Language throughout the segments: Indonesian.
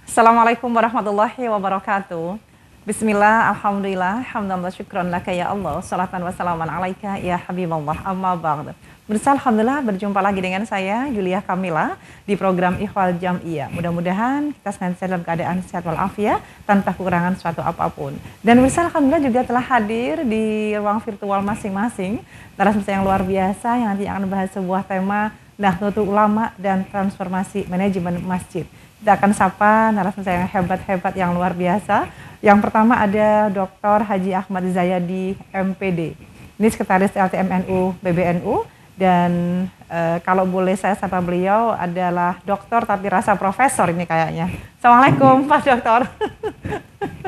Assalamualaikum warahmatullahi wabarakatuh. Bismillah, alhamdulillah, hamdan wa syukran laka ya Allah, salatan wa salaman alaika ya Habiballah, amma ba'd. Pemirsa, alhamdulillah berjumpa lagi dengan saya, Yulia Kamila, di program Ikhwal Jam'iyah. Mudah-mudahan kita senantiasa dalam keadaan sehat walafiat, tanpa kekurangan suatu apapun. Dan pemirsa, alhamdulillah juga telah hadir di ruang virtual masing-masing, narasumber yang luar biasa yang nanti akan membahas sebuah tema Nahdlatul Ulama dan transformasi manajemen masjid. Kita akan sapa narasumber yang hebat-hebat yang luar biasa. Yang pertama ada Dr. Haji Ahmad Zayadi, MPD. Ini Sekretaris LTMNU PBNU. Dan kalau boleh saya sapa beliau adalah dokter tapi rasa profesor ini kayaknya. Assalamualaikum Pak Dokter.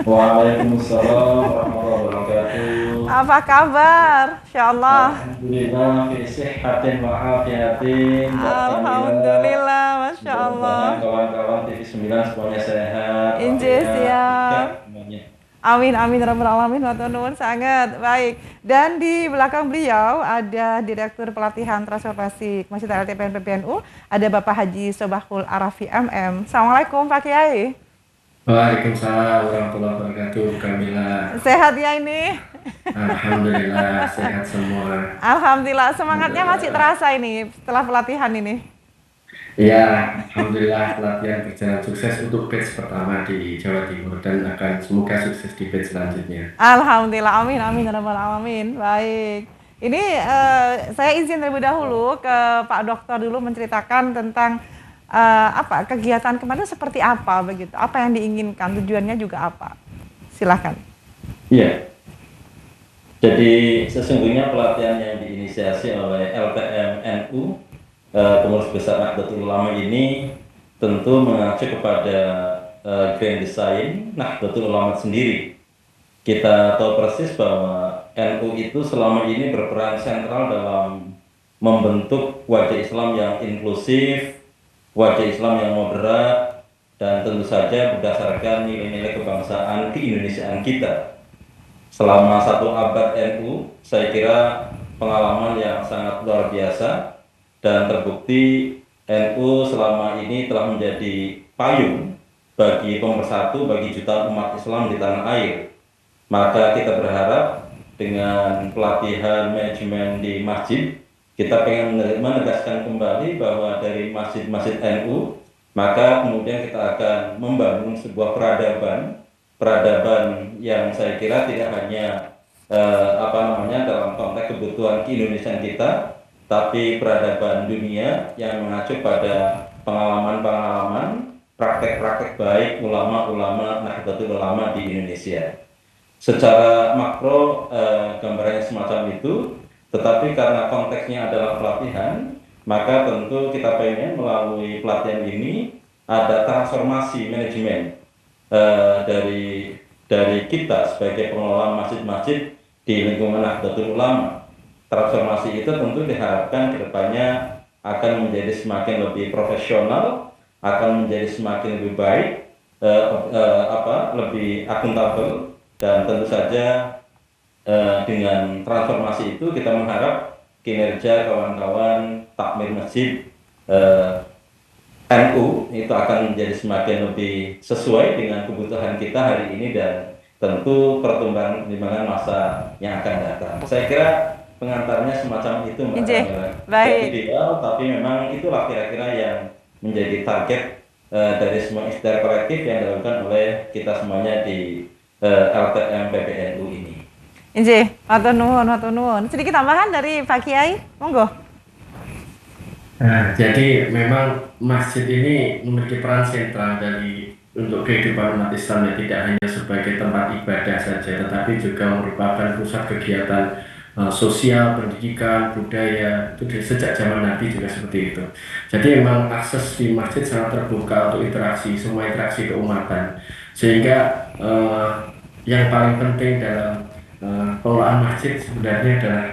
Waalaikumsalam warahmatullahi wabarakatuh. Apa kabar? Insya Allah. Alhamdulillah, fi sihhatin wa afiatin. Alhamdulillah, Masya Allah. Kawan-kawan TV 9 semuanya sehat. Injih, siap. Amin, amin, rabbal alamin, nuwun sangat baik. Dan di belakang beliau ada Direktur Pelatihan Transformasi Masjid LTPN PBNU, ada Bapak Haji Sobahul Arafi MM. Assalamualaikum Pak Kiai. Waalaikumsalam warahmatullahi wabarakatuh, Kamila. Sehat ya ini? Alhamdulillah, sehat semua. Alhamdulillah, semangatnya masih terasa ini setelah pelatihan ini. Ya, Alhamdulillah pelatihan berjalan sukses untuk batch pertama di Jawa Timur dan akan semoga sukses di batch selanjutnya. Alhamdulillah, amin, amin, rabbal alamin. Baik. Ini saya izin terlebih dahulu ke Pak Dokter dulu menceritakan tentang kegiatan kemarin seperti apa begitu, apa yang diinginkan, tujuannya juga apa. Silahkan. Iya. Jadi sesungguhnya pelatihan yang diinisiasi oleh LTMNU Pengurus Besar Nahdlatul Ulama ini tentu mengacu kepada grand design Nahdlatul Ulama sendiri. Kita tahu persis bahwa NU itu selama ini berperan sentral dalam membentuk wajah Islam yang inklusif, wajah Islam yang moderat, dan tentu saja berdasarkan nilai-nilai kebangsaan keindonesiaan kita. Selama 1 abad NU, saya kira pengalaman yang sangat luar biasa, dan terbukti NU selama ini telah menjadi payung bagi pemersatu, bagi jutaan umat Islam di tanah air. Maka kita berharap dengan pelatihan manajemen di masjid, kita pengen menegaskan kembali bahwa dari masjid-masjid NU, maka kemudian kita akan membangun sebuah peradaban yang saya kira tidak hanya dalam konteks kebutuhan keindonesiaan kita, tapi peradaban dunia yang mengacu pada pengalaman-pengalaman, praktek-praktek baik ulama-ulama Nahdlatul Ulama di Indonesia. Secara makro gambarannya semacam itu, tetapi karena konteksnya adalah pelatihan, maka tentu kita pengen melalui pelatihan ini ada transformasi manajemen dari kita sebagai pengelola masjid-masjid di lingkungan Nahdlatul Ulama. Transformasi itu tentu diharapkan kedepannya akan menjadi semakin lebih profesional, akan menjadi semakin lebih baik, lebih akuntabel, dan tentu saja dengan transformasi itu kita mengharap kinerja kawan-kawan takmir masjid NU itu akan menjadi semakin lebih sesuai dengan kebutuhan kita hari ini dan tentu pertumbuhan masa yang akan datang. Saya kira pengantarnya semacam itu, Mbak Kamila. Baik. Ideal, tapi memang itulah kira-kira yang menjadi target dari semua ikhtiar kolektif yang dilakukan oleh kita semuanya di LTM PBNU ini. Injih, matur nuwun. Sedikit tambahan dari Pak Kiai, monggo. Nah, jadi memang masjid ini memiliki peran sentral untuk kehidupan umat Islam, tidak hanya sebagai tempat ibadah saja, tetapi juga merupakan pusat kegiatan sosial, pendidikan, budaya, itu sejak zaman Nabi juga seperti itu. Jadi memang akses di masjid sangat terbuka untuk interaksi, semua interaksi keumatan. Sehingga yang paling penting dalam pengelolaan masjid sebenarnya adalah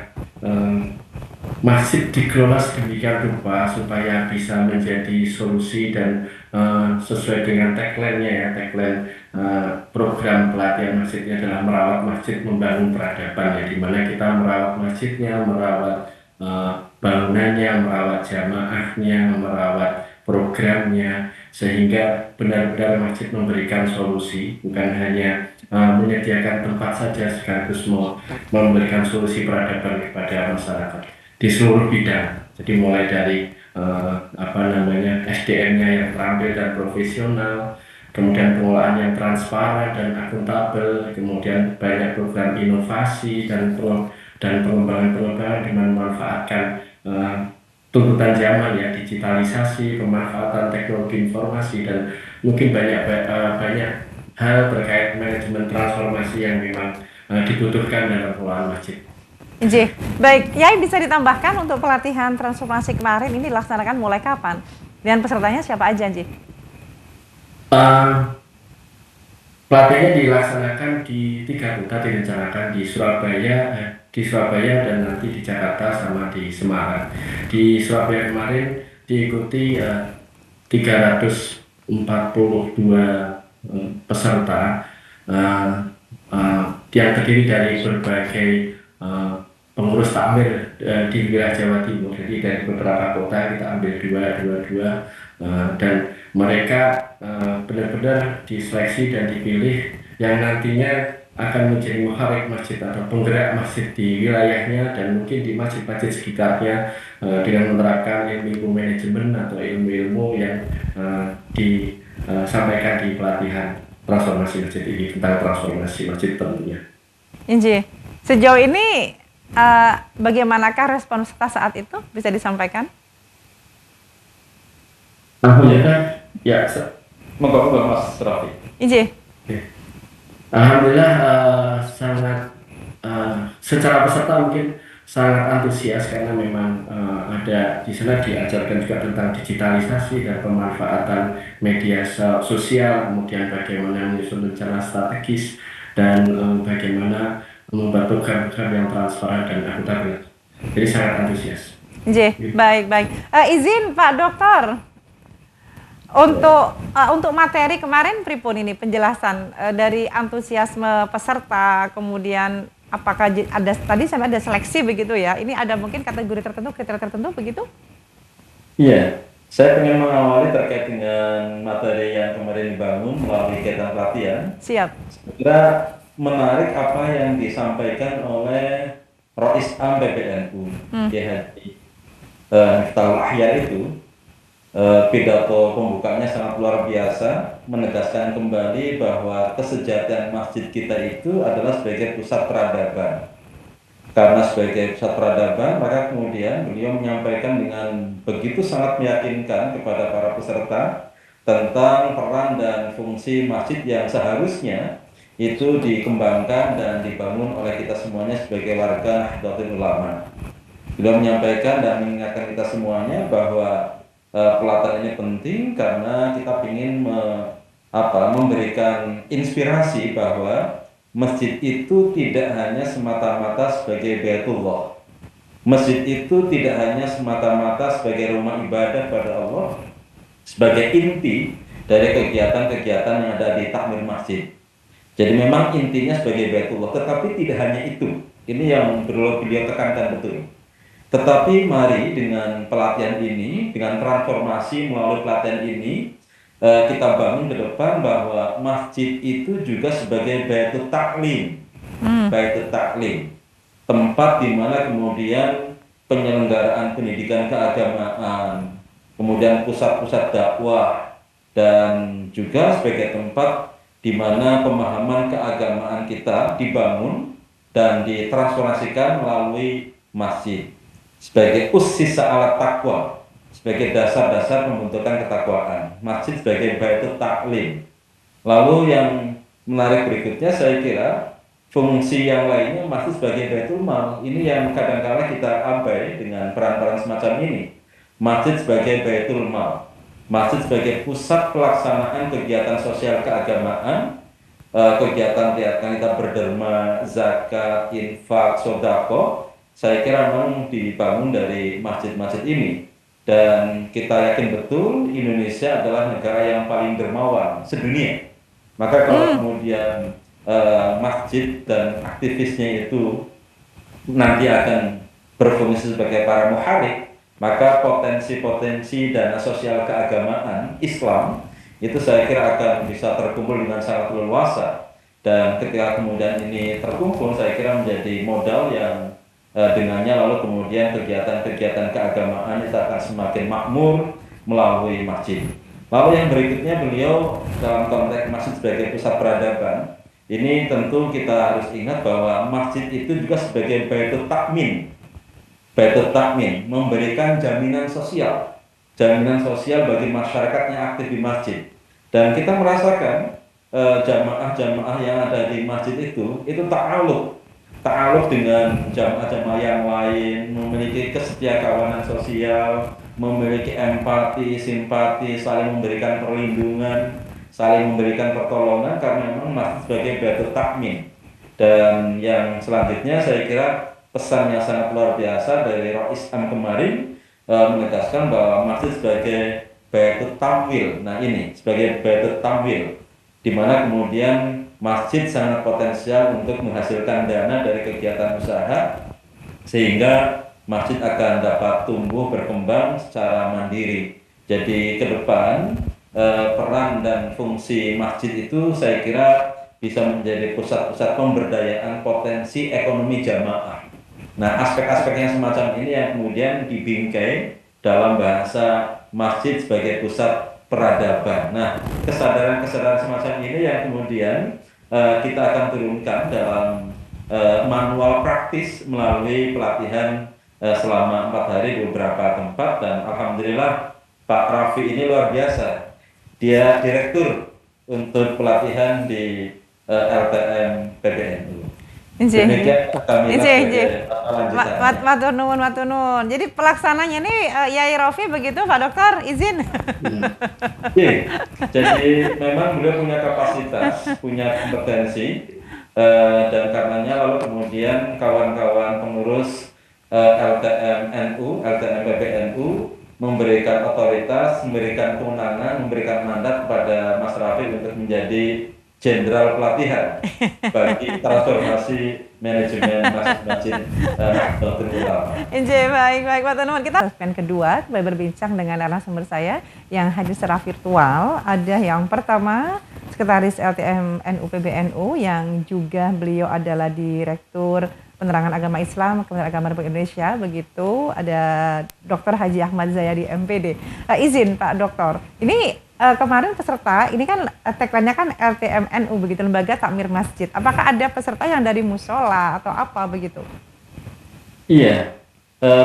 masjid dikelola sedemikian rupa supaya bisa menjadi solusi dan sesuai dengan tagline-nya tagline program pelatihan masjidnya adalah merawat masjid, membangun peradaban, di mana kita merawat masjidnya, merawat bangunannya, merawat jamaahnya, merawat programnya, sehingga benar-benar masjid memberikan solusi, bukan hanya menyediakan tempat saja, sekaligus memberikan solusi peradaban kepada masyarakat di seluruh bidang. Jadi mulai dari SDM-nya yang terampil dan profesional, kemudian pengelolaan yang transparan dan akuntabel, kemudian banyak program inovasi dan pengembangan dengan memanfaatkan tuntutan zaman ya, digitalisasi, pemanfaatan teknologi informasi, dan mungkin banyak hal terkait manajemen transformasi yang memang dibutuhkan dalam pengelolaan masjid. J. Baik, Yai bisa ditambahkan untuk pelatihan transformasi kemarin ini dilaksanakan mulai kapan? Dan pesertanya siapa aja, J? Pelatihannya dilaksanakan di 3 kota, direncanakan di Surabaya dan nanti di Jakarta sama di Semarang. Di Surabaya kemarin diikuti 342 peserta yang terdiri dari berbagai pengurus takmir di wilayah Jawa Timur. Jadi dari beberapa kota kita ambil dua, dan mereka benar-benar diseleksi dan dipilih yang nantinya akan menjadi muharrik masjid atau penggerak masjid di wilayahnya dan mungkin di masjid-masjid sekitarnya dengan menerapkan ilmu manajemen atau ilmu-ilmu yang disampaikan di pelatihan transformasi masjid ini, tentang transformasi masjid tentunya. Inji, sejauh ini bagaimanakah respon saat itu bisa disampaikan? Ya, Monggo Mas Rafi. Inji. Alhamdulillah sangat secara peserta mungkin sangat antusias karena memang ada di sana diajarkan juga tentang digitalisasi dan pemanfaatan media sosial, kemudian bagaimana menyusun rencana strategis dan bagaimana membuat program-program yang transparan dan akuntabel. Jadi sangat antusias. Baik. Izin Pak Dokter, untuk materi kemarin pripun ini penjelasan dari antusiasme peserta, kemudian apakah ada tadi sampai ada seleksi begitu ya? Ini ada mungkin kategori tertentu, kriteria tertentu begitu? Iya, saya ingin mengawali terkait dengan materi yang kemarin dibangun melalui kegiatan pelatihan. Siap. Segera menarik apa yang disampaikan oleh Rois Am PBNU, Kiai Miftahul Ahya itu. Pidato pembukanya sangat luar biasa, menegaskan kembali bahwa kesejahteraan masjid kita itu adalah sebagai pusat peradaban. Karena sebagai pusat peradaban, maka kemudian beliau menyampaikan dengan begitu sangat meyakinkan kepada para peserta tentang peran dan fungsi masjid yang seharusnya itu dikembangkan dan dibangun oleh kita semuanya sebagai warga Nahdlatul Ulama. Beliau menyampaikan dan mengingatkan kita semuanya bahwa pelatihan ini penting karena kita ingin memberikan inspirasi bahwa masjid itu tidak hanya semata-mata sebagai Baitullah. Masjid itu tidak hanya semata-mata sebagai rumah ibadah pada Allah, sebagai inti dari kegiatan-kegiatan yang ada di takmir masjid. Jadi memang intinya sebagai Baitullah, tetapi tidak hanya itu. Ini yang beliau tekankan betul. Tetapi mari dengan pelatihan ini, dengan transformasi melalui pelatihan ini, kita bangun ke depan bahwa masjid itu juga sebagai Baitul Taklim. Baitul Taklim, tempat di mana kemudian penyelenggaraan pendidikan keagamaan, kemudian pusat-pusat dakwah, dan juga sebagai tempat di mana pemahaman keagamaan kita dibangun dan ditransformasikan melalui masjid sebagai ussisa ala taqwa, sebagai dasar-dasar pembentukan ketakwaan. Masjid sebagai Baitul Taklim. Lalu yang menarik berikutnya saya kira fungsi yang lainnya masjid sebagai Baitul Mal. Ini yang kadang-kala kita abai dengan peran-peran semacam ini. Masjid sebagai Baitul Mal. Masjid sebagai pusat pelaksanaan kegiatan sosial keagamaan, kegiatan-kegiatan kita berderma, zakat, infak, sedekah. Saya kira memang dibangun dari masjid-masjid ini, dan kita yakin betul Indonesia adalah negara yang paling dermawan sedunia. Maka kalau kemudian masjid dan aktivisnya itu nanti akan berfungsi sebagai para muharrik, maka potensi-potensi dana sosial keagamaan Islam itu saya kira akan bisa terkumpul dengan sangat leluasa. Dan ketika kemudian ini terkumpul, saya kira menjadi modal yang dengannya lalu kemudian kegiatan-kegiatan keagamaan itu akan semakin makmur melalui masjid. Lalu yang berikutnya, beliau dalam konteks masjid sebagai pusat peradaban, ini tentu kita harus ingat bahwa masjid itu juga sebagai baitul takmin. Baitul takmin memberikan jaminan sosial bagi masyarakat yang aktif di masjid. Dan kita merasakan jamaah-jamaah yang ada di masjid itu ta'aluk dengan jamaah-jamaah yang lain, memiliki kesetiakawanan sosial, memiliki empati, simpati, saling memberikan perlindungan, saling memberikan pertolongan, karena memang masjid sebagai baitul takmin. Dan yang selanjutnya saya kira pesan yang sangat luar biasa dari Rais Am kemarin menegaskan bahwa masjid sebagai baitul tamwil. Nah, ini sebagai baitul tamwil, di mana kemudian masjid sangat potensial untuk menghasilkan dana dari kegiatan usaha, sehingga masjid akan dapat tumbuh berkembang secara mandiri. Jadi ke depan peran dan fungsi masjid itu saya kira bisa menjadi pusat-pusat pemberdayaan potensi ekonomi jamaah. Nah, aspek-aspek yang semacam ini yang kemudian dibingkai dalam bahasa masjid sebagai pusat peradaban. Nah, kesadaran-kesadaran semacam ini yang kemudian kita akan turunkan dalam manual praktis melalui pelatihan selama 4 hari di beberapa tempat. Dan alhamdulillah Pak Raffi ini luar biasa. Dia direktur untuk pelatihan di LTM PBNU. Demikian kami Matur nuwun. Jadi pelaksananya ini Yai Raffi begitu, Pak Dokter, izin. Jadi memang beliau punya kapasitas, punya kompetensi, dan karenanya lalu kemudian kawan-kawan pengurus LTM NU, LTM PBNU memberikan otoritas, memberikan kewenangan, memberikan mandat kepada Mas Raffi untuk menjadi jenderal pelatihan bagi transformasi manajemen masjid Nahdlatul Ulama. Baik Pak teman-teman, kita segmen kedua kembali berbincang dengan narasumber saya yang hadir secara virtual. Ada yang pertama Sekretaris LTM NU PBNU yang juga beliau adalah Direktur Penerangan Agama Islam Kementerian Agama Republik Indonesia, begitu. Ada Dr. Haji Ahmad Zayadi MPD. Izin Pak Dokter, ini kemarin peserta, ini kan tagline-nya kan LTM NU begitu, Lembaga Takmir Masjid. Apakah ada peserta yang dari musola atau apa begitu? Iya,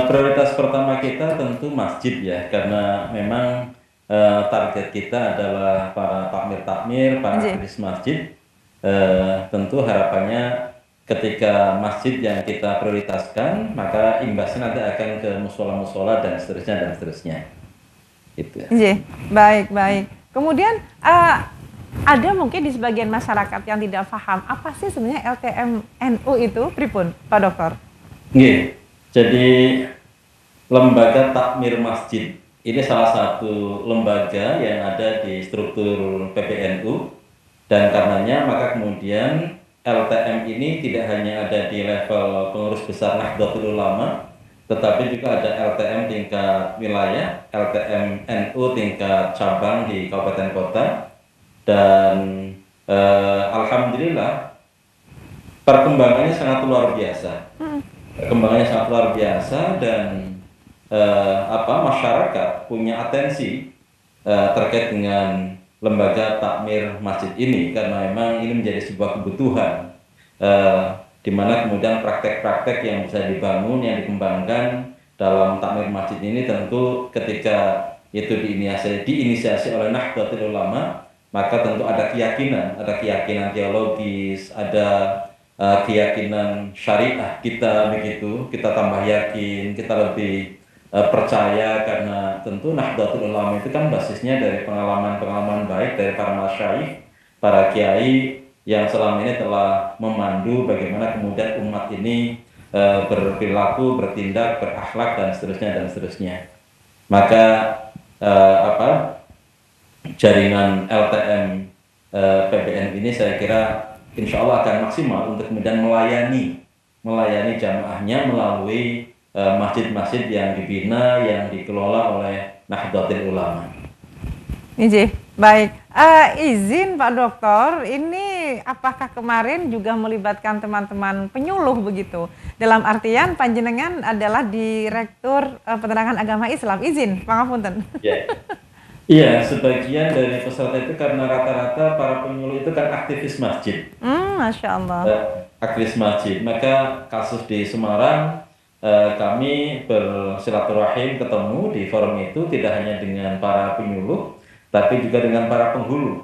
prioritas pertama kita tentu masjid ya, karena memang target kita adalah para takmir-takmir, para aktivis masjid. Tentu harapannya ketika masjid yang kita prioritaskan, maka imbasnya nanti akan ke musola-musola dan seterusnya. Itu. Baik. Kemudian ada mungkin di sebagian masyarakat yang tidak paham apa sih sebenarnya LTM NU itu, pripun Pak Dokter? Jadi Lembaga Takmir Masjid ini salah satu lembaga yang ada di struktur PBNU, dan karenanya maka kemudian LTM ini tidak hanya ada di level pengurus besar Nahdlatul Ulama, tetapi juga ada LTM tingkat wilayah, LTM NU tingkat cabang di kabupaten kota, dan alhamdulillah perkembangannya sangat luar biasa. Dan masyarakat punya atensi terkait dengan lembaga takmir masjid ini, karena memang ini menjadi sebuah kebutuhan, di mana kemudian praktek-praktek yang bisa dibangun, yang dikembangkan dalam takmir masjid ini tentu ketika itu diinisiasi oleh Nahdlatul Ulama, maka tentu ada keyakinan teologis, ada keyakinan syariah kita begitu, kita tambah yakin, kita lebih percaya, karena tentu Nahdlatul Ulama itu kan basisnya dari pengalaman-pengalaman baik dari para masyayikh, para kiai yang selama ini telah memandu bagaimana kemudian umat ini berperilaku, bertindak, berakhlak dan seterusnya. Maka jaringan LTM PBN ini saya kira insya Allah akan maksimal untuk kemudian melayani jamaahnya melalui masjid-masjid yang dibina, yang dikelola oleh Nahdlatul Ulama. Baik. Izin Pak Dokter, ini apakah kemarin juga melibatkan teman-teman penyuluh begitu? Dalam artian panjenengan adalah Direktur Penerangan Agama Islam. Izin, pangapunten. Ya. Iya, sebagian dari peserta itu karena rata-rata para penyuluh itu kan aktivis masjid. Masya Allah. Aktivis masjid. Maka kasus di Semarang, kami bersilaturahim ketemu di forum itu tidak hanya dengan para penyuluh, tapi juga dengan para penghulu.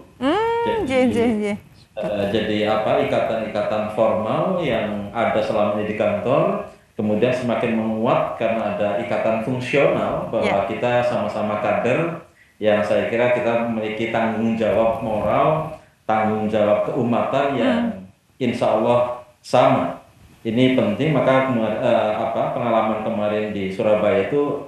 Jadi apa ikatan-ikatan formal yang ada selama ini di kantor, kemudian semakin menguat karena ada ikatan fungsional bahwa kita sama-sama kader yang saya kira kita memiliki tanggung jawab moral, tanggung jawab keumatan yang insya Allah sama. Ini penting, maka pengalaman kemarin di Surabaya itu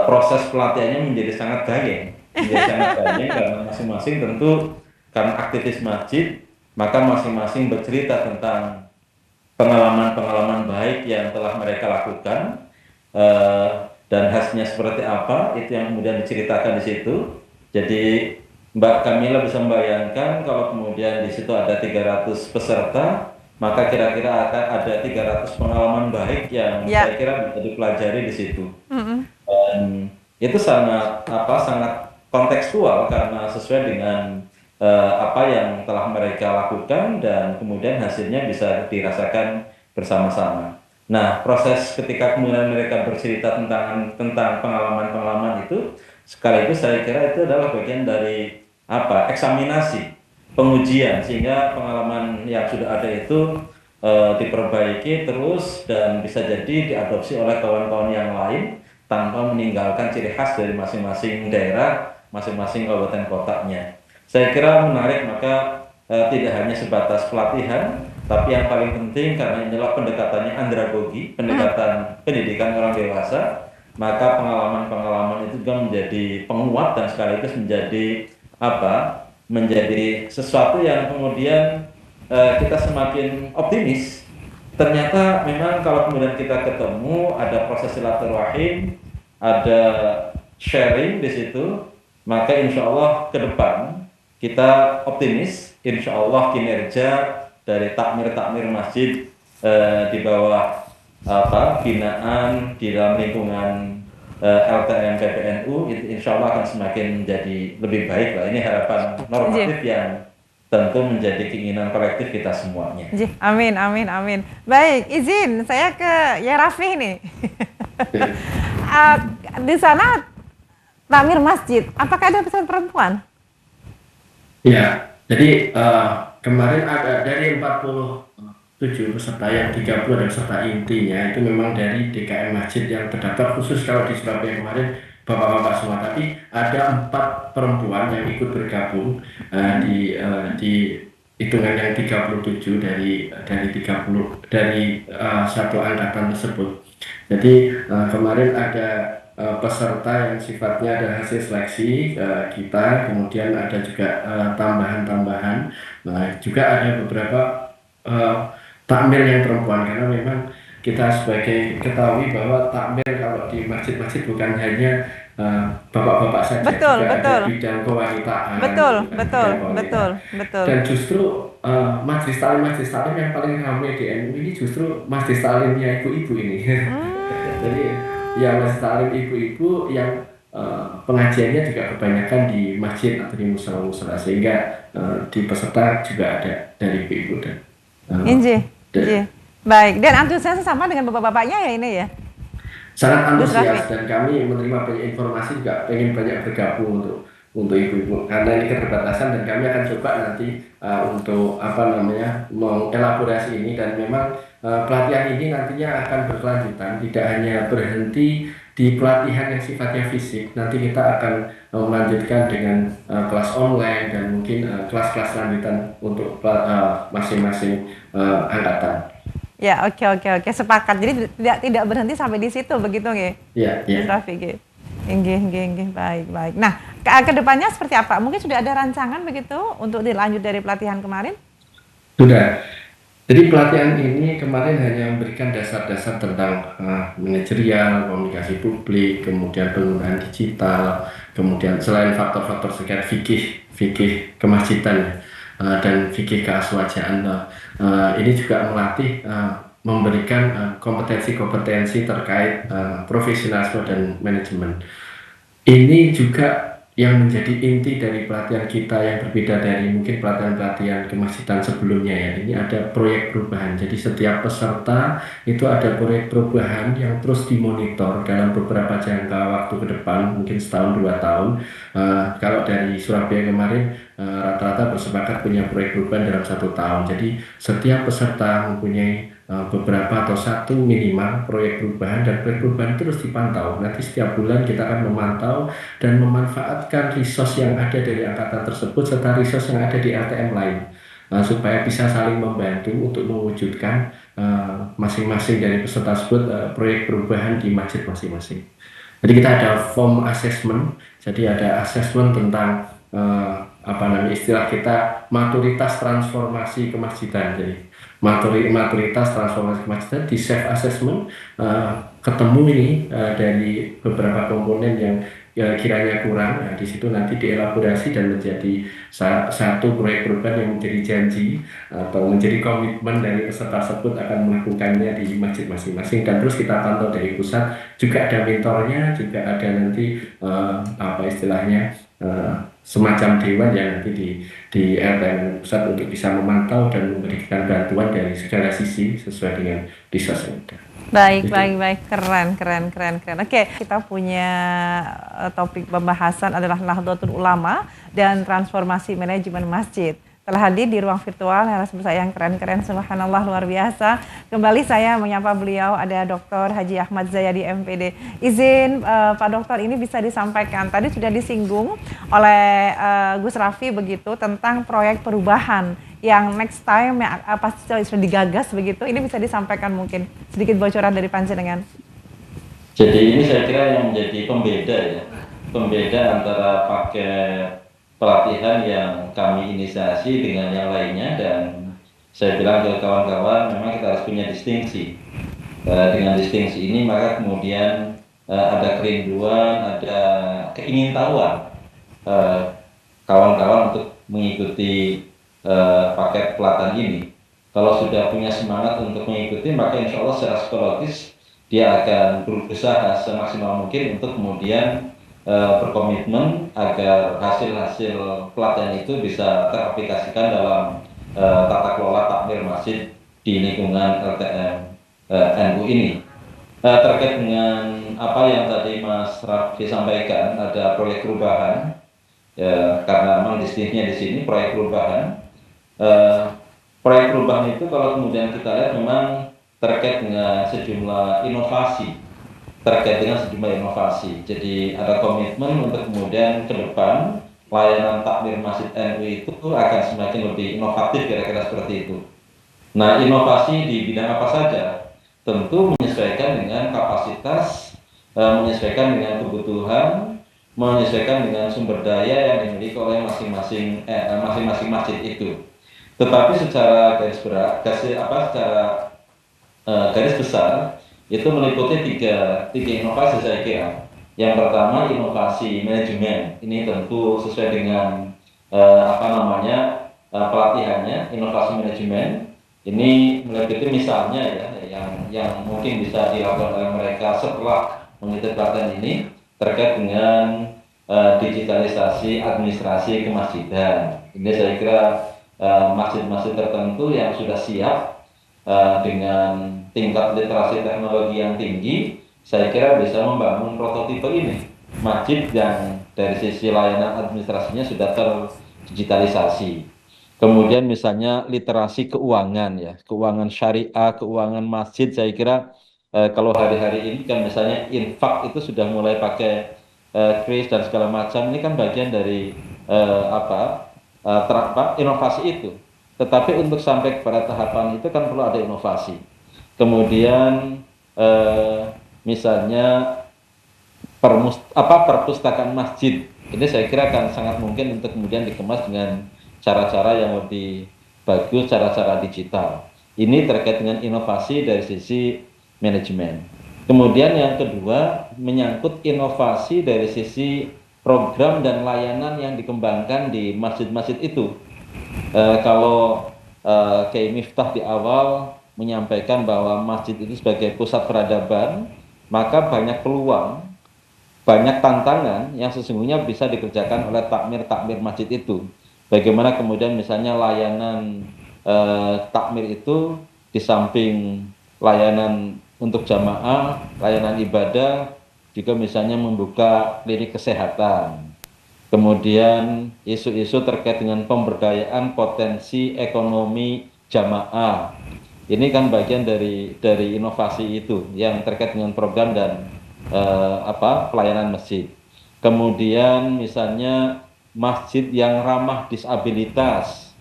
proses pelatihannya menjadi sangat gayeng. Karena masing-masing tentu karena aktivis masjid, maka masing-masing bercerita tentang pengalaman-pengalaman baik yang telah mereka lakukan, dan hasilnya seperti apa, itu yang kemudian diceritakan di situ. Jadi Mbak Kamila bisa membayangkan kalau kemudian di situ ada 300 peserta, maka kira-kira akan ada 300 pengalaman baik yang saya kira bisa dipelajari di situ. Dan itu sangat kontekstual karena sesuai dengan apa yang telah mereka lakukan dan kemudian hasilnya bisa dirasakan bersama-sama. Nah, proses ketika kemudian mereka bercerita tentang pengalaman-pengalaman itu, sekaligus saya kira itu adalah bagian dari eksaminasi, pengujian, sehingga pengalaman yang sudah ada itu diperbaiki terus dan bisa jadi diadopsi oleh kawan-kawan yang lain tanpa meninggalkan ciri khas dari masing-masing daerah, masing-masing kabupaten kotanya. Saya kira menarik, maka tidak hanya sebatas pelatihan, tapi yang paling penting karena inilah pendekatannya andragogi, pendekatan pendidikan orang dewasa, maka pengalaman-pengalaman itu juga menjadi penguat dan sekaligus menjadi sesuatu yang kemudian kita semakin optimis. Ternyata memang kalau kemudian kita ketemu, ada proses silaturahim, ada sharing di situ, maka insya Allah ke depan kita optimis, insya Allah kinerja dari takmir masjid di bawah binaan di dalam lingkungan LTM PBNU itu insya Allah akan semakin menjadi lebih baik lah. Ini harapan normatif yang tentu menjadi keinginan kolektif kita semuanya. Amin. Baik, izin saya ke Ya Raffi nih. Di sana takmir masjid, apakah ada peserta perempuan? Ya, jadi kemarin ada dari 47 peserta, yang 30 ada peserta intinya itu memang dari DKM Masjid yang terdaftar khusus. Kalau di Surabaya kemarin bapak-bapak semua, tapi ada 4 perempuan yang ikut bergabung di hitungan yang 37 dari satu angkatan tersebut. Jadi kemarin ada peserta yang sifatnya ada hasil seleksi kita, kemudian ada juga tambahan-tambahan. Nah, juga ada beberapa takmir yang perempuan, karena memang kita sebagai ketahui bahwa takmir kalau di masjid-masjid bukan hanya bapak-bapak saja, betul. ada bidang kewanitaan. Betul. Dan justru majelis taklim yang paling ramai di NU ini justru majelis taklimnya ibu-ibu ini. Jadi ya majelis taklim ibu-ibu yang pengajiannya juga kebanyakan di masjid atau di musola-musola, sehingga di peserta juga ada dari ibu-ibu dan baik, dan antusiasnya sama dengan bapak-bapaknya ya ini ya? Sangat antusias, dan kami menerima banyak informasi, juga pengen banyak bergabung untuk ibu-ibu karena ini keterbatasan, dan kami akan coba nanti untuk mengelaborasi ini. Dan memang pelatihan ini nantinya akan berkelanjutan, tidak hanya berhenti di pelatihan yang sifatnya fisik. Nanti kita akan melanjutkan dengan kelas online dan mungkin kelas-kelas lanjutan untuk masing-masing angkatan. Ya, oke, sepakat. Jadi tidak berhenti sampai di situ, begitu nggih? Iya. Rafi, nggih. Baik. Nah, ke depannya seperti apa? Mungkin sudah ada rancangan begitu untuk dilanjut dari pelatihan kemarin? Sudah. Jadi pelatihan ini kemarin hanya memberikan dasar-dasar tentang manajerial, komunikasi publik, kemudian penggunaan digital, kemudian selain faktor-faktor terkait fikih kemasjidan dan fikih keaswajaan, ini juga melatih memberikan kompetensi-kompetensi terkait profesionalisme dan manajemen. Ini juga yang menjadi inti dari pelatihan kita yang berbeda dari mungkin pelatihan-pelatihan kemasjidan sebelumnya ya. Ini ada proyek perubahan. Jadi setiap peserta itu ada proyek perubahan yang terus dimonitor dalam beberapa jangka waktu ke depan, mungkin setahun 2 tahun. Kalau dari Surabaya kemarin rata-rata bersepakat punya proyek perubahan dalam 1 tahun. Jadi setiap peserta mempunyai beberapa atau satu minimal proyek perubahan, dan proyek perubahan terus dipantau. Nanti setiap bulan kita akan memantau dan memanfaatkan resource yang ada dari angkatan tersebut serta resource yang ada di LTM lain, supaya bisa saling membantu untuk mewujudkan masing-masing dari peserta tersebut proyek perubahan di masjid masing-masing. Jadi kita ada form assessment, jadi ada assessment tentang apa namanya, istilah kita maturitas transformasi kemasjidan. Jadi maturitas transformasi kemasjidan di self assessment, ketemu ini dari beberapa komponen yang kiranya kurang. Nah, di situ nanti dielaborasi dan menjadi satu proyek perubahan yang menjadi janji atau menjadi komitmen dari peserta tersebut akan melakukannya di masjid masing-masing. Dan terus kita pantau dari pusat, juga ada mentornya, juga ada nanti apa istilahnya, semacam dewan yang nanti di LTM pusat untuk bisa memantau dan memberikan bantuan dari segala sisi sesuai dengan resource yang ada. Baik, Itu. baik, keren. Oke, kita punya topik pembahasan adalah Nahdlatul Ulama dan transformasi manajemen masjid. Telah hadir di ruang virtual narasumber saya yang keren-keren, subhanallah, luar biasa. Kembali saya menyapa beliau, ada Dr. Haji Ahmad Zayadi MPD. Izin Pak Dokter, ini bisa disampaikan, tadi sudah disinggung oleh Gus Raffi begitu tentang proyek perubahan yang next time yang pasti sudah digagas begitu. Ini bisa disampaikan mungkin sedikit bocoran dari panjenengan. Jadi ini saya kira yang menjadi pembeda antara paket pelatihan yang kami inisiasi dengan yang lainnya, dan saya bilang ke kawan-kawan memang kita harus punya distingsi. Dengan distingsi ini maka kemudian ada kerinduan, ada keingintahuan kawan-kawan untuk mengikuti paket pelatihan ini. Kalau sudah punya semangat untuk mengikuti, maka insya Allah secara psikologis dia akan berusaha semaksimal mungkin untuk kemudian berkomitmen agar hasil-hasil pelatihan itu bisa teraplikasikan dalam tata kelola takmir masjid di lingkungan LTM NU ini. Terkait dengan apa yang tadi Mas Raffi sampaikan, ada proyek perubahan, karena memang distinksinya di sini proyek perubahan. Proyek perubahan itu kalau kemudian kita lihat memang terkait dengan sejumlah inovasi. Jadi ada komitmen untuk kemudian ke depan layanan takmir masjid NU itu akan semakin lebih inovatif, kira-kira seperti itu. Nah, inovasi di bidang apa saja? Tentu menyesuaikan dengan kapasitas, menyesuaikan dengan kebutuhan, menyesuaikan dengan sumber daya yang dimiliki oleh masing-masing masjid itu. Tetapi secara garis besar itu meliputi tiga inovasi saya kira. Yang pertama inovasi manajemen, ini tentu sesuai dengan pelatihannya. Inovasi manajemen ini meliputi misalnya yang mungkin bisa dilakukan oleh mereka setelah mengikuti pelatihan ini terkait dengan digitalisasi administrasi kemasjidan. Ini saya kira masjid-masjid tertentu yang sudah siap dengan tingkat literasi teknologi yang tinggi, saya kira bisa membangun prototipe ini. Masjid yang dari sisi layanan administrasinya sudah terdigitalisasi. Kemudian misalnya literasi keuangan keuangan syariah, keuangan masjid, saya kira kalau hari-hari ini kan misalnya infak itu sudah mulai pakai kris dan segala macam, ini kan bagian dari inovasi itu. Tetapi untuk sampai kepada tahapan itu kan perlu ada inovasi. Kemudian misalnya perpustakaan masjid, ini saya kira akan sangat mungkin untuk kemudian dikemas dengan cara-cara yang lebih bagus, cara-cara digital. Ini terkait dengan inovasi dari sisi manajemen. Kemudian yang kedua menyangkut inovasi dari sisi program dan layanan yang dikembangkan di masjid-masjid itu. Kalau Kiai Miftah di awal menyampaikan bahwa masjid itu sebagai pusat peradaban, maka banyak peluang, banyak tantangan yang sesungguhnya bisa dikerjakan oleh takmir-takmir masjid itu. Bagaimana kemudian misalnya layanan takmir itu di samping layanan untuk jamaah, layanan ibadah, juga misalnya membuka klinik kesehatan. Kemudian isu-isu terkait dengan pemberdayaan potensi ekonomi jamaah. Ini kan bagian dari inovasi itu yang terkait dengan program dan pelayanan masjid. Kemudian misalnya masjid yang ramah disabilitas,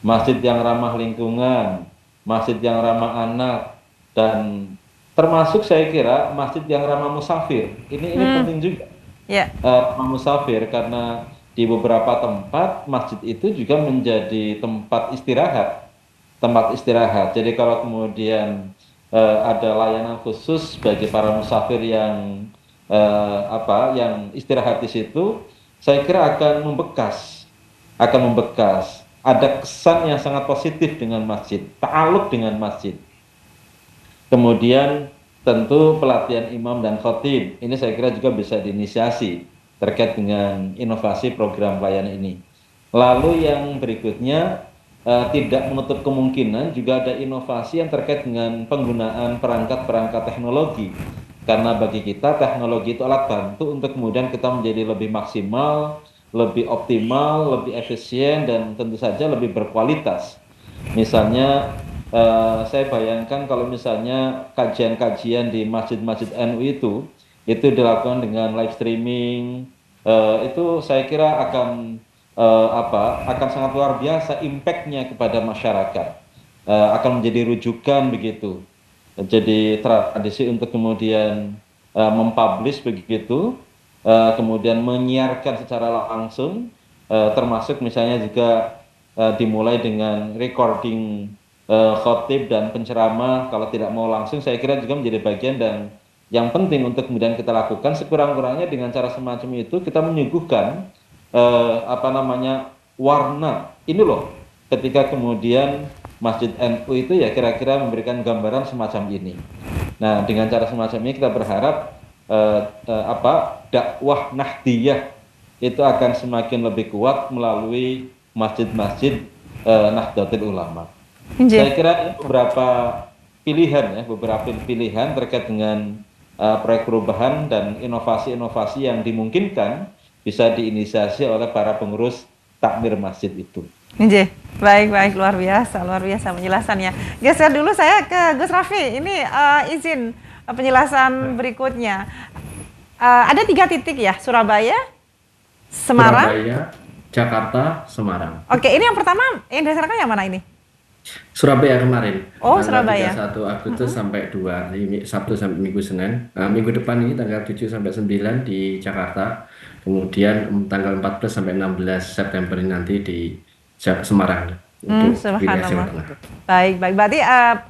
masjid yang ramah lingkungan, masjid yang ramah anak, dan termasuk saya kira masjid yang ramah musafir. Ini penting juga. Ya. Musafir, karena di beberapa tempat masjid itu juga menjadi tempat istirahat. Jadi kalau kemudian ada layanan khusus bagi para musafir yang yang istirahat di situ, saya kira akan membekas, ada kesan yang sangat positif dengan masjid, ta'aluk dengan masjid. Kemudian tentu pelatihan imam dan khatib, ini saya kira juga bisa diinisiasi terkait dengan inovasi program pelayanan ini. Lalu yang berikutnya, tidak menutup kemungkinan juga ada inovasi yang terkait dengan penggunaan perangkat-perangkat teknologi. Karena bagi kita teknologi itu alat bantu untuk kemudian kita menjadi lebih maksimal, lebih optimal, lebih efisien, dan tentu saja lebih berkualitas. Misalnya saya bayangkan kalau misalnya kajian-kajian di masjid-masjid NU itu dilakukan dengan live streaming, itu saya kira akan sangat luar biasa impact-nya kepada masyarakat, akan menjadi rujukan begitu. Jadi tradisi untuk kemudian mempublish begitu, kemudian menyiarkan secara langsung, termasuk misalnya juga dimulai dengan recording khotib dan penceramah. Kalau tidak mau langsung, saya kira juga menjadi bagian, dan yang penting untuk kemudian kita lakukan sekurang-kurangnya dengan cara semacam itu kita menyuguhkan warna ini loh, ketika kemudian Masjid NU itu ya kira-kira memberikan gambaran semacam ini. Nah, dengan cara semacam ini kita berharap dakwah Nahdiyah itu akan semakin lebih kuat melalui masjid-masjid Nahdlatul Ulama. Saya kira beberapa pilihan terkait dengan proyek perubahan dan inovasi-inovasi yang dimungkinkan bisa diinisiasi oleh para pengurus takmir masjid itu. Baik, luar biasa penjelasannya. Geser dulu saya ke Gus Raffi. Ini izin penjelasan berikutnya. Ada 3 titik ya, Surabaya, Semarang, Jakarta, Semarang. Oke, ini yang pertama yang dilaksanakan yang mana ini? Surabaya kemarin. Oh, Surabaya. 1 Agustus sampai 2 Sabtu sampai Minggu Senin. Minggu depan ini tanggal 7 sampai 9 di Jakarta. Kemudian tanggal 14 sampai 16 September ini nanti di Semarang. Untuk wilayah Jawa Tengah. Baik. Berarti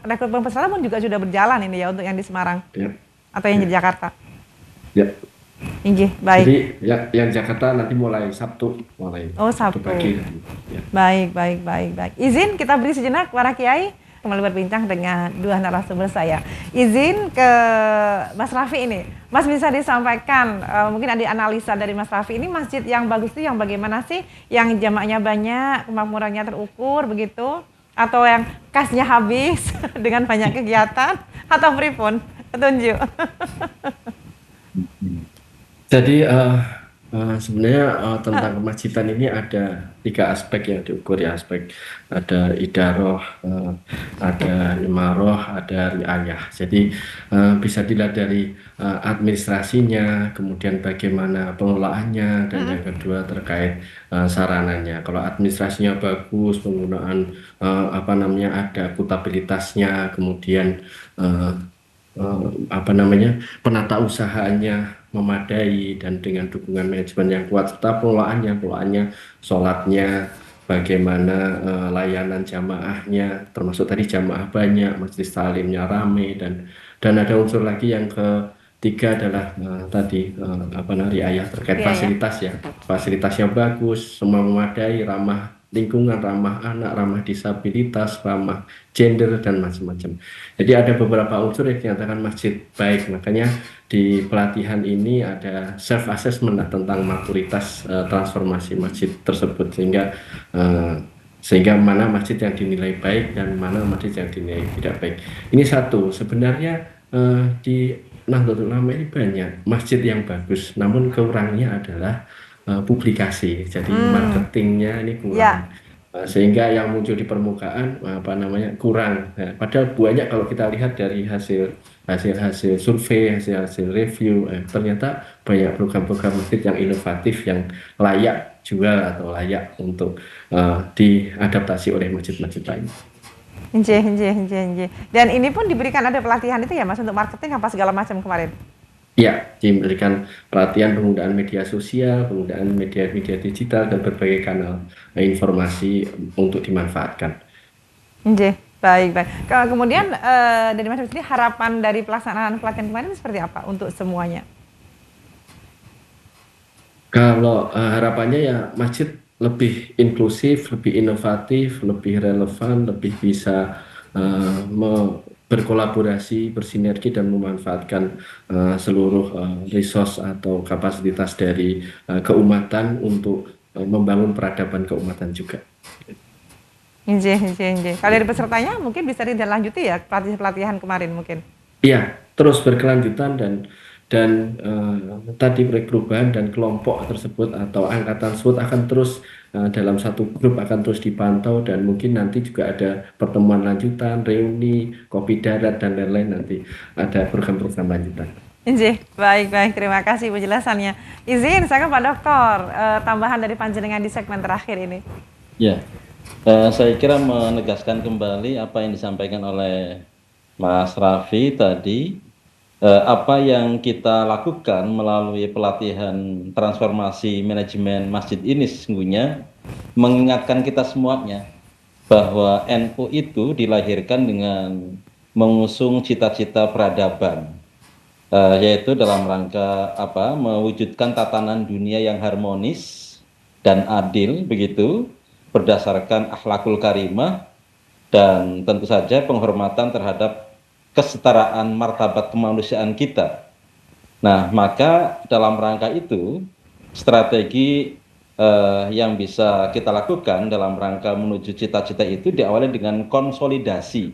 rekrutmen peserta pun juga sudah berjalan ini ya untuk yang di Semarang. Ya. Atau yang di Jakarta. Ya. Baik. Jadi yang Jakarta nanti mulai Sabtu. Sabtu pagi. Ya. Baik. Izin kita beri sejenak para kiai kembali berbincang dengan 2 narasumber saya. Izin ke Mas Raffi ini. Mas bisa disampaikan, mungkin ada analisa dari Mas Raffi, ini masjid yang bagus itu yang bagaimana sih? Yang jamaknya banyak, kemakmurannya terukur begitu? Atau yang kasnya habis dengan banyak kegiatan? Atau pripun? Tunjuk. Jadi sebenarnya tentang kemajidan ini ada 3 aspek yang diukur ya, ada idaroh, ada imaroh, ada riayah. Jadi bisa dilihat dari administrasinya, kemudian bagaimana pengelolaannya, dan yang kedua terkait sarananya. Kalau administrasinya bagus, penggunaan ada akuntabilitasnya, kemudian penata usahanya memadai dan dengan dukungan manajemen yang kuat, serta pengelolaannya, sholatnya, bagaimana layanan jamaahnya, termasuk tadi jamaah banyak, majelis taklimnya rame, dan ada unsur lagi yang ketiga adalah tadi apa namanya riayah terkait Iya ya. fasilitas ya, fasilitasnya bagus, semua memadai, ramah lingkungan, ramah anak, ramah disabilitas, ramah gender dan macam-macam. Jadi ada beberapa unsur yang dinyatakan masjid baik, makanya di pelatihan ini ada self assessment tentang maturitas transformasi masjid tersebut, eh, sehingga mana masjid yang dinilai baik dan mana masjid yang dinilai tidak baik. Ini satu, sebenarnya di Nahdlatul Ulama ini banyak masjid yang bagus, namun kurangnya adalah publikasi. Jadi marketingnya ini kurang. Ya. Sehingga yang muncul di permukaan apa namanya kurang. Nah, padahal banyak kalau kita lihat dari hasil survei, hasil review, ternyata banyak program-program masjid yang inovatif yang layak jual atau layak untuk diadaptasi oleh masjid-masjid lain. Nggih, nggih, nggih, nggih. Dan ini pun diberikan ada pelatihan itu ya Mas untuk marketing apa segala macam kemarin? Ya, diberikan pelatihan penggunaan media sosial, penggunaan media-media digital dan berbagai kanal informasi untuk dimanfaatkan. Nggih, baik, baik. Kemudian dari Mas sendiri harapan dari pelaksanaan pelatihan kemarin seperti apa untuk semuanya? Kalau harapannya ya masjid lebih inklusif, lebih inovatif, lebih relevan, lebih bisa berkolaborasi, bersinergi dan memanfaatkan seluruh resource atau kapasitas dari keumatan untuk membangun peradaban keumatan juga. Nggih, nggih, nggih. Kalau dari pesertanya mungkin bisa ditindaklanjuti ya pelatihan kemarin mungkin. Iya, terus berkelanjutan dan tadi proyek perubahan dan kelompok tersebut atau angkatan tersebut akan terus dalam satu grup akan terus dipantau dan mungkin nanti juga ada pertemuan lanjutan, reuni, kopi darat dan lain-lain nanti ada program-program lanjutan. Nggih, baik, baik. Terima kasih penjelasannya. Izin saya ke Pak Dokter, tambahan dari panjenengan di segmen terakhir ini. Ya, saya kira menegaskan kembali apa yang disampaikan oleh Mas Raffi tadi, apa yang kita lakukan melalui pelatihan transformasi manajemen masjid ini sesungguhnya mengingatkan kita semuanya bahwa NU itu dilahirkan dengan mengusung cita-cita peradaban, yaitu dalam rangka apa mewujudkan tatanan dunia yang harmonis dan adil begitu berdasarkan akhlakul karimah dan tentu saja penghormatan terhadap kesetaraan martabat kemanusiaan kita. Nah, maka dalam rangka itu strategi yang bisa kita lakukan dalam rangka menuju cita-cita itu diawali dengan konsolidasi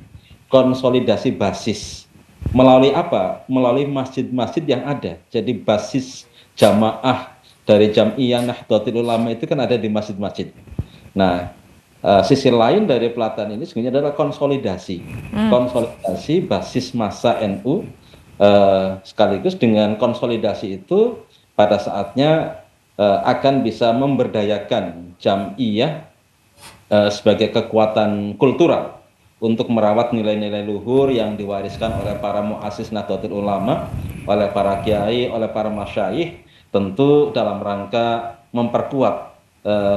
basis. Melalui apa? Melalui masjid-masjid yang ada. Jadi basis jamaah dari Jam'iyah Nahdlatul Ulama itu kan ada di masjid-masjid. Nah, sisi lain dari pelatihan ini sebenarnya adalah konsolidasi basis massa NU, sekaligus dengan konsolidasi itu pada saatnya akan bisa memberdayakan Jam'iyah sebagai kekuatan kultural untuk merawat nilai-nilai luhur yang diwariskan oleh para muassis Nahdlatul Ulama, oleh para kiai, oleh para masyayikh, tentu dalam rangka memperkuat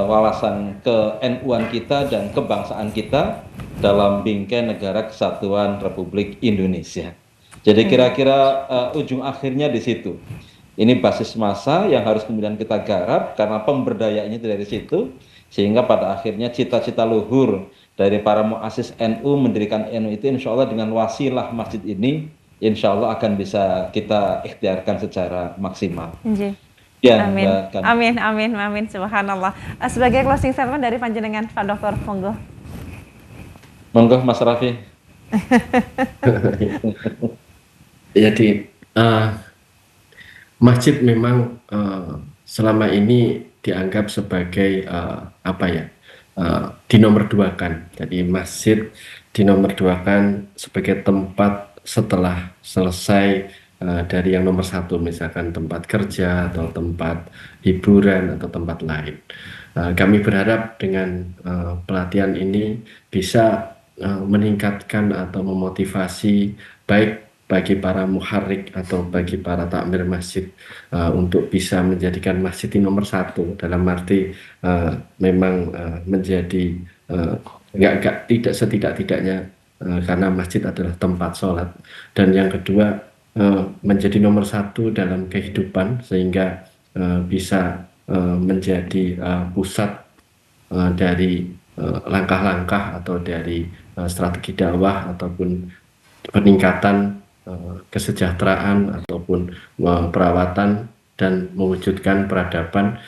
wawasan ke-NU-an kita dan kebangsaan kita dalam bingkai negara kesatuan Republik Indonesia. Jadi kira-kira ujung akhirnya di situ. Ini basis massa yang harus kemudian kita garap karena pemberdayaannya dari situ, sehingga pada akhirnya cita-cita luhur dari para muassis NU mendirikan NU itu insya Allah dengan wasilah masjid ini insya Allah akan bisa kita ikhtiarkan secara maksimal. Ya, amin. Amin, amin, amin, subhanallah. Sebagai closing statement dari panjenengan Pak Dokter, monggo. Monggo Mas Raffi. Jadi masjid memang selama ini dianggap sebagai apa ya, dinomorduakan. Jadi masjid dinomorduakan sebagai tempat setelah selesai dari yang nomor satu, misalkan tempat kerja atau tempat hiburan atau tempat lain. Kami berharap dengan pelatihan ini bisa meningkatkan atau memotivasi baik bagi para muharrik atau bagi para takmir masjid untuk bisa menjadikan masjid ini nomor satu, dalam arti memang menjadi tidak setidak-tidaknya karena masjid adalah tempat sholat, dan yang kedua menjadi nomor satu dalam kehidupan sehingga bisa menjadi pusat dari langkah-langkah atau dari strategi dakwah ataupun peningkatan kesejahteraan ataupun perawatan dan mewujudkan peradaban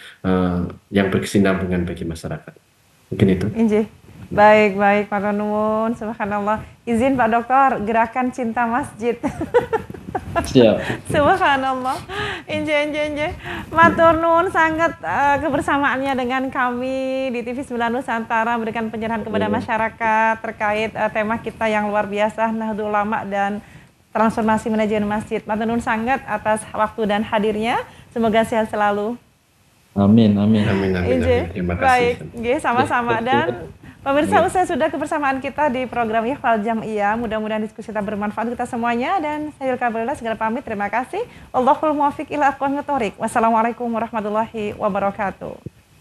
yang berkesinambungan bagi masyarakat. Mungkin itu. Injih. Baik, baik, Pak Nuwun, subhanallah. Izin Pak Dokter, gerakan cinta masjid. Siap. Subhanallah. Injih. Matur nuwun sangat kebersamaannya dengan kami di TV 9 Nusantara, memberikan pencerahan kepada masyarakat terkait tema kita yang luar biasa, Nahdlatul Ulama dan transformasi manajemen masjid. Matur nuwun sangat atas waktu dan hadirnya. Semoga sehat selalu. Amin. Terima kasih. Baik, nggih, sama-sama. Dan pemirsa, usai sudah kebersamaan kita di program Ikhfal Jam'iyah. Mudah-mudahan diskusi kita bermanfaat kita semuanya. Dan saya Yulka Abdullah segala pamit. Terima kasih. Wallahul muwaffiq ila aqwamit thoriq. Wassalamualaikum warahmatullahi wabarakatuh.